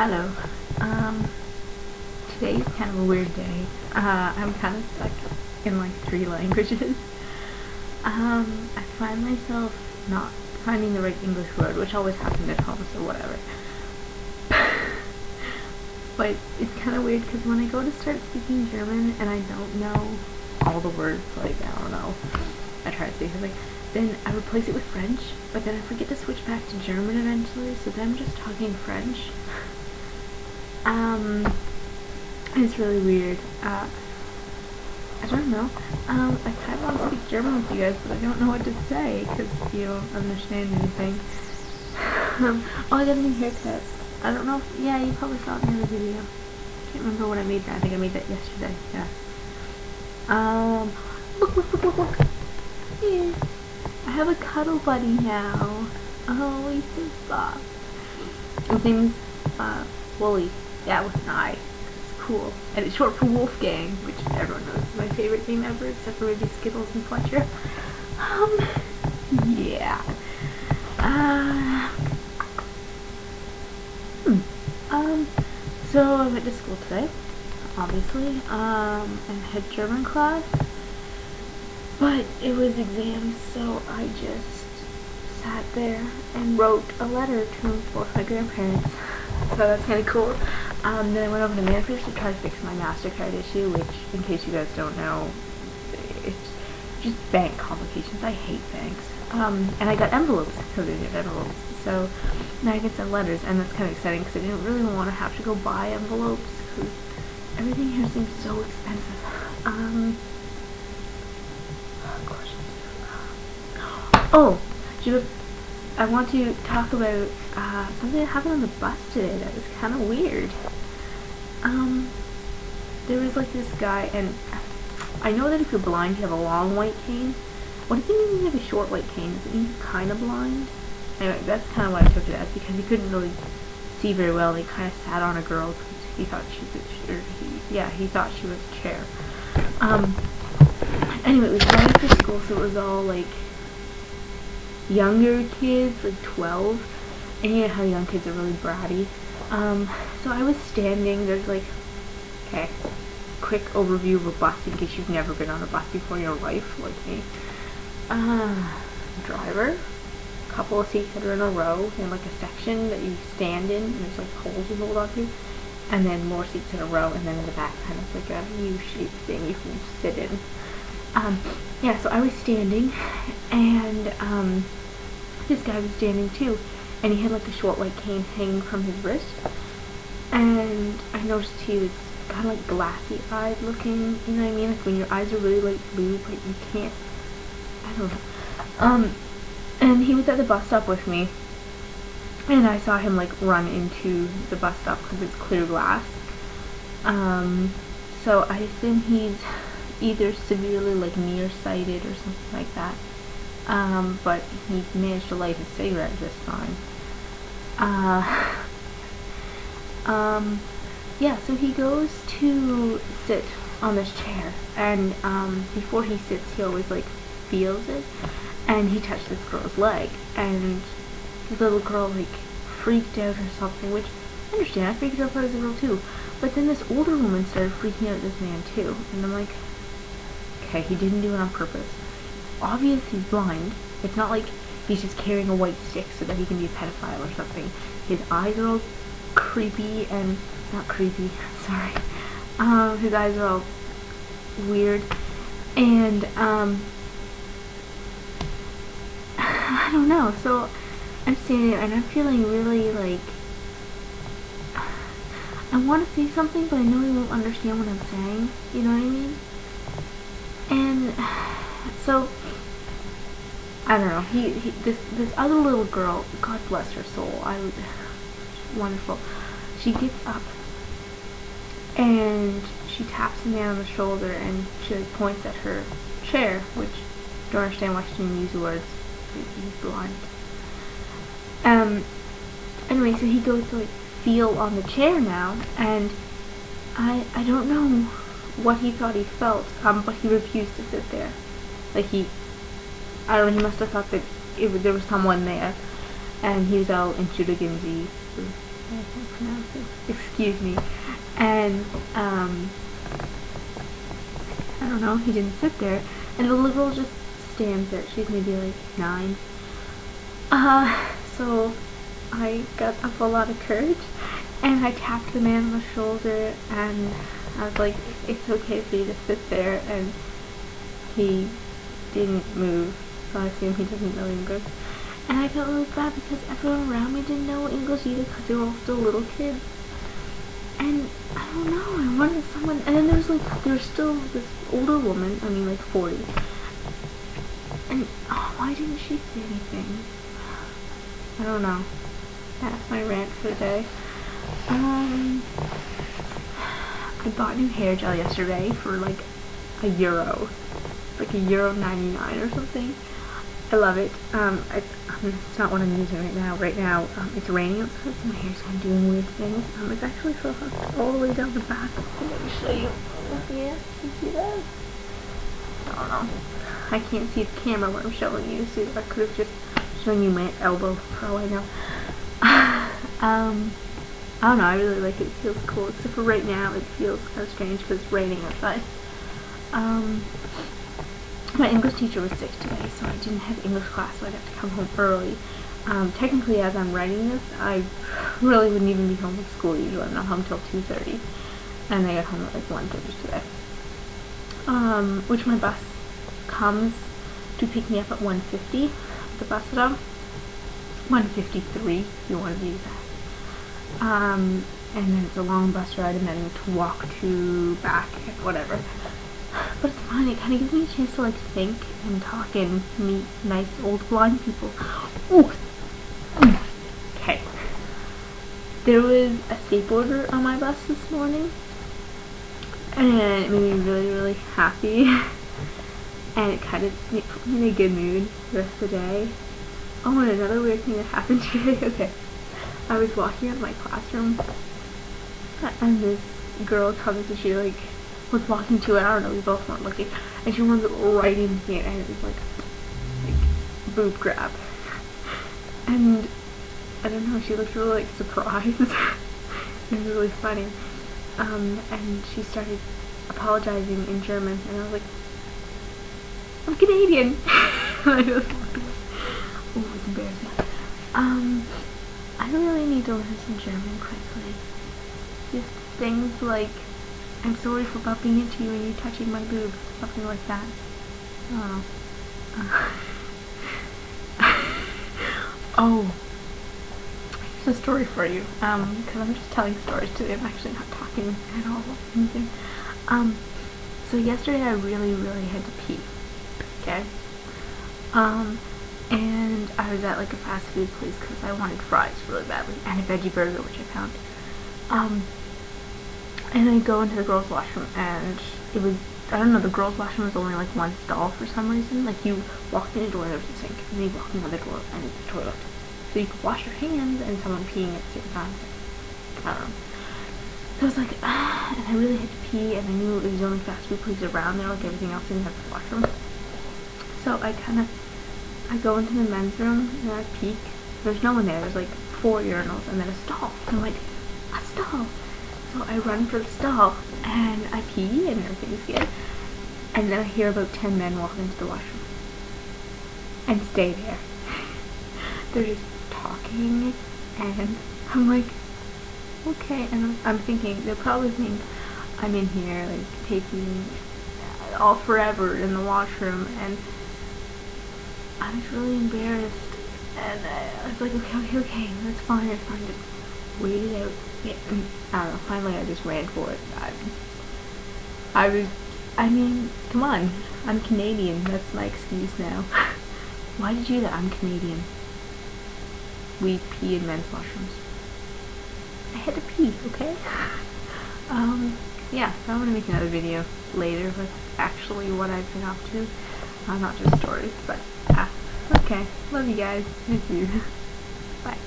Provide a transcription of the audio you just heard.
Hello. Today's kind of a weird day. I'm kind of stuck in like 3 languages. I find myself not finding the right English word, which always happens at home, so whatever. But it's kind of weird because when I go to start speaking German and I don't know all the words, like, I don't know, I try to speak it, like, then I replace it with French, but then I forget to switch back to German eventually, so then I'm just talking French. It's really weird. I don't know. I kind of want to speak German with you guys, but I don't know what to say, because you don't understand anything. Oh, I got a new haircut. I don't know if, yeah, you probably saw it in the other video. I can't remember when I made that. I think I made that yesterday, yeah. Look. Yeah. I have a cuddle buddy now. Oh, he's so soft. His name's, Wooly. Yeah, with an I. It's cool. And it's short for Wolfgang, which everyone knows is my favorite name ever, except for maybe Skittles and Fletcher. Yeah. So I went to school today, obviously, and had German class, but it was exams, so I just sat there and wrote a letter to both my grandparents, so that's kind of cool. Then I went over to Manfred's to try to fix my MasterCard issue, which, in case you guys don't know, it's just bank complications. I hate banks. And I got envelopes, because I did envelopes, so now I can send letters, and that's kind of exciting, because I didn't really want to have to go buy envelopes, because everything here seems so expensive. Oh, I want to talk about something that happened on the bus today that was kind of weird. There was like this guy, and I know that if you're blind you have a long white cane. What does it mean you have a short white cane? Does it mean you're kind of blind? Anyway, that's kind of what I took it as, because he couldn't really see very well. He kind of sat on a girl because he thought he thought she was a chair. Anyway, it was right after school, so it was all like younger kids, like 12, and you know how young kids are really bratty. So I was standing, there's like, okay, quick overview of a bus in case you've never been on a bus before in your life, like me. Driver, a couple of seats that are in a row, and like a section that you stand in, and there's like holes you hold onto, and then more seats in a row, and then in the back kind of like a U-shaped thing you can sit in. Yeah, so I was standing, and this guy was standing too, and he had like a short white cane hanging from his wrist, and I noticed he was kind of like glassy-eyed looking, you know what I mean, like when your eyes are really like blue, but you can't, I don't know. And he was at the bus stop with me, and I saw him like run into the bus stop because it's clear glass. So I assume he's either severely like nearsighted or something like that. But he managed to light his cigarette just fine. Yeah, so he goes to sit on this chair, and before he sits, he always like feels it, and he touched this girl's leg, and the little girl like freaked out or something, which I understand, I freaked out as a girl too, but then this older woman started freaking out at this man too, and I'm like, okay, he didn't do it on purpose. Obvious he's blind. It's not like he's just carrying a white stick so that he can be a pedophile or something. His eyes are all creepy and, not creepy, sorry. His eyes are all weird, and, I don't know, so I'm standing there and I'm feeling really like, I want to say something, but I know he won't understand what I'm saying, you know what I mean? And so, I don't know, this other little girl, God bless her soul, wonderful, she gets up and she taps the man on the shoulder and she like points at her chair, which I don't understand why she didn't use the words, he's blind. Anyway, so he goes to like feel on the chair now, and I don't know what he thought he felt, but he refused to sit there. Like I don't know, he must have thought that there was someone there, and he was all Entschuldigen Sie, I can't pronounce it. excuse me. And, I don't know, he didn't sit there. And the little girl just stands there. She's maybe like 9. So I got up a lot of courage, and I tapped the man on the shoulder, and I was like, it's okay for you to sit there, and he didn't move, so I assume he doesn't know English. And I felt really bad because everyone around me didn't know English either because they were all still little kids. And I don't know, I wanted someone, and then there was still this older woman, I mean like 40, and why didn't she say anything? I don't know. That's my rant for the day. I bought new hair gel yesterday for like €1. It's like €1.99 or something. I love it. It's not what I'm using right now. Right now, it's raining outside, so my hair's kind of doing weird things. It's actually so hot all the way down the back. Let me show you. Yeah, you see that? I don't know. I can't see the camera where I'm showing you, so I could have just shown you my elbow for all I know. I don't know, I really like it. It feels cool, except for right now it feels kind of strange because it's raining outside. My English teacher was sick today, so I didn't have English class, so I'd have to come home early. Technically, as I'm writing this, I really wouldn't even be home from school usually. I'm not home till 2:30, and I got home at like 1:30 today. Which my bus comes to pick me up at 1:50. The bus stop. 1:53, if you want to be exact. And then it's a long bus ride, and then I have to walk to back and whatever. But it's fun. It kind of gives me a chance to like think and talk and meet nice old blind people. Ooh. Okay. There was a skateboarder on my bus this morning, and it made me really, really happy. And it kind of put me in a good mood the rest of the day. Oh, and another weird thing that happened today. Okay. I was walking out of my classroom, and this girl comes and she like was walking to it. I don't know, we both weren't looking, and she runs right into me, and it was like boob grab. And I don't know, she looked really like surprised. It was really funny. And she started apologizing in German, and I was like, I'm Canadian. And I just walked away. Oh, it's embarrassing. I really need to learn some German quickly. Just things like, I'm sorry for bumping into you and you touching my boobs, something like that. I don't know. Oh, here's a story for you, because I'm just telling stories today. I'm actually not talking at all or anything. So yesterday I really, really had to pee, okay? And I was at like a fast food place because I wanted fries really badly, and a veggie burger, which I found. And I go into the girls' washroom, and it was, I don't know, the girls' washroom was only like one stall for some reason. Like, you walked in the door and there was a sink, and then you walked in the door and it's a toilet. So you could wash your hands and someone peeing at the same time. I don't know. So I was like, and I really had to pee, and I knew it was the only fast food place around there, like everything else didn't have a washroom. So I go into the men's room, and I peek. There's no one there. There's like 4 urinals, and then a stall. And I'm like, a stall. So I run for the stall, and I pee, and everything's good. And then I hear about 10 men walk into the washroom. And stay there. They're just talking, and I'm like, okay. And I'm thinking, they'll probably think I'm in here, like, taking all forever in the washroom, and I was really embarrassed, and I was like, okay, that's fine, just wait it out. Yeah, I don't know, finally I just ran for it. I mean, come on, I'm Canadian, that's my excuse now. Why did you do that? I'm Canadian. We pee in men's washrooms. I had to pee, okay? Yeah, so I'm gonna make another video later with actually what I've been up to. Not just stories, but okay. Love you guys. Miss you. Bye.